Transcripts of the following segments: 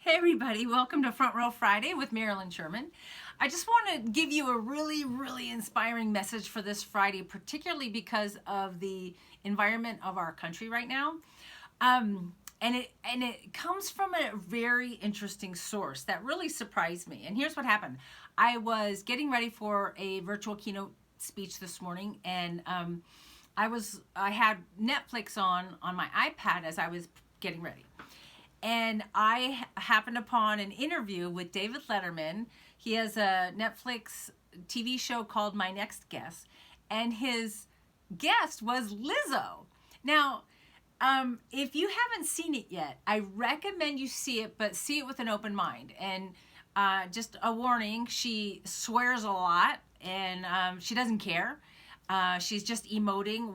Hey everybody, welcome to Front Row Friday with Marilyn Sherman. I just want to give you a really inspiring message for this Friday, particularly because of the environment of our country right now. And it comes from a very interesting source that really surprised me. And here's what happened. I was getting ready for a virtual keynote speech this morning, and I had Netflix on my iPad as I was getting ready. And I happened upon an interview with David Letterman. He has a Netflix TV show called My Next Guest, and his guest was Lizzo. Now, if you haven't seen it yet, I recommend you see it, but see it with an open mind. And just a warning, she swears a lot, and she doesn't care. She's just emoting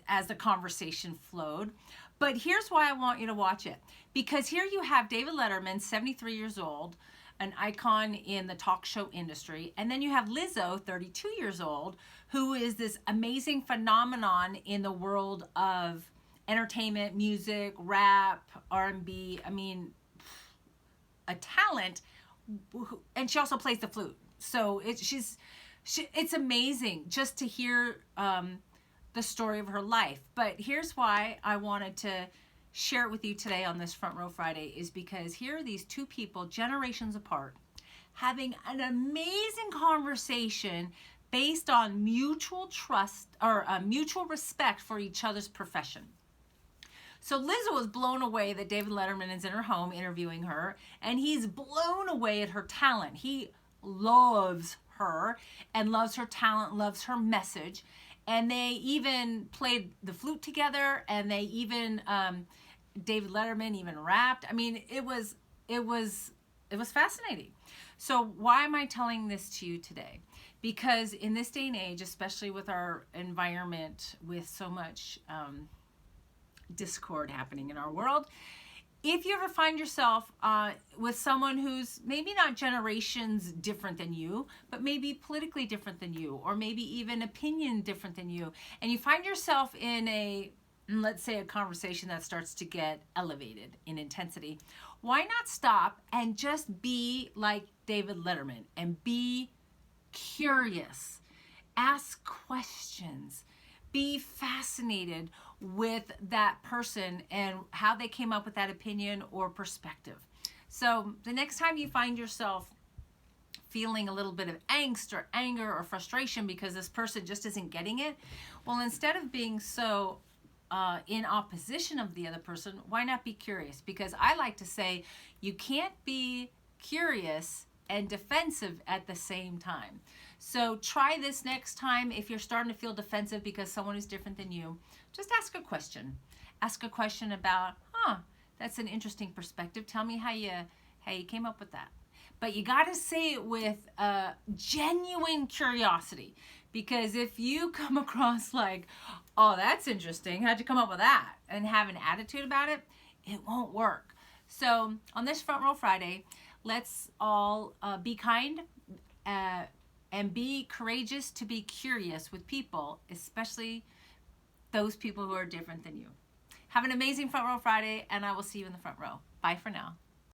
as the conversation flowed. But here's why I want you to watch it. Because here you have David Letterman, 73 years old, an icon in the talk show industry. And then you have Lizzo, 32 years old, who is this amazing phenomenon in the world of entertainment, music, rap, R&B. I mean, a talent. And she also plays the flute. So it's amazing just to hear the story of her life. But here's why I wanted to share it with you today on this Front Row Friday, is because here are these two people, generations apart, having an amazing conversation based on mutual trust or mutual respect for each other's profession. So Lizzo was blown away that David Letterman is in her home interviewing her, and he's blown away at her talent. He loves her and loves her talent, loves her message. And they even played the flute together, and they even David Letterman even rapped. I mean, it was fascinating. So why am I telling this to you today? Because in this day and age, especially with our environment, with so much discord happening in our world, if you ever find yourself with someone who's maybe not generations different than you, but maybe politically different than you, or maybe even opinion different than you, and you find yourself in let's say a conversation that starts to get elevated in intensity, why not stop and just be like David Letterman and be curious, ask questions, be fascinated with that person and how they came up with that opinion or perspective. So the next time you find yourself feeling a little bit of angst or anger or frustration because this person just isn't getting it, well, instead of being so in opposition of the other person, why not be curious? Because I like to say you can't be curious and defensive at the same time. So try this next time. If you're starting to feel defensive because someone is different than you, just ask a question. Ask a question about, that's an interesting perspective. Tell me how you came up with that. But you got to say it with genuine curiosity, because if you come across like, oh, that's interesting, how'd you come up with that, and have an attitude about it, it won't work. So on this Front Row Friday, let's all be kind and be courageous to be curious with people, especially those people who are different than you. Have an amazing Front Row Friday, and I will see you in the front row. Bye for now.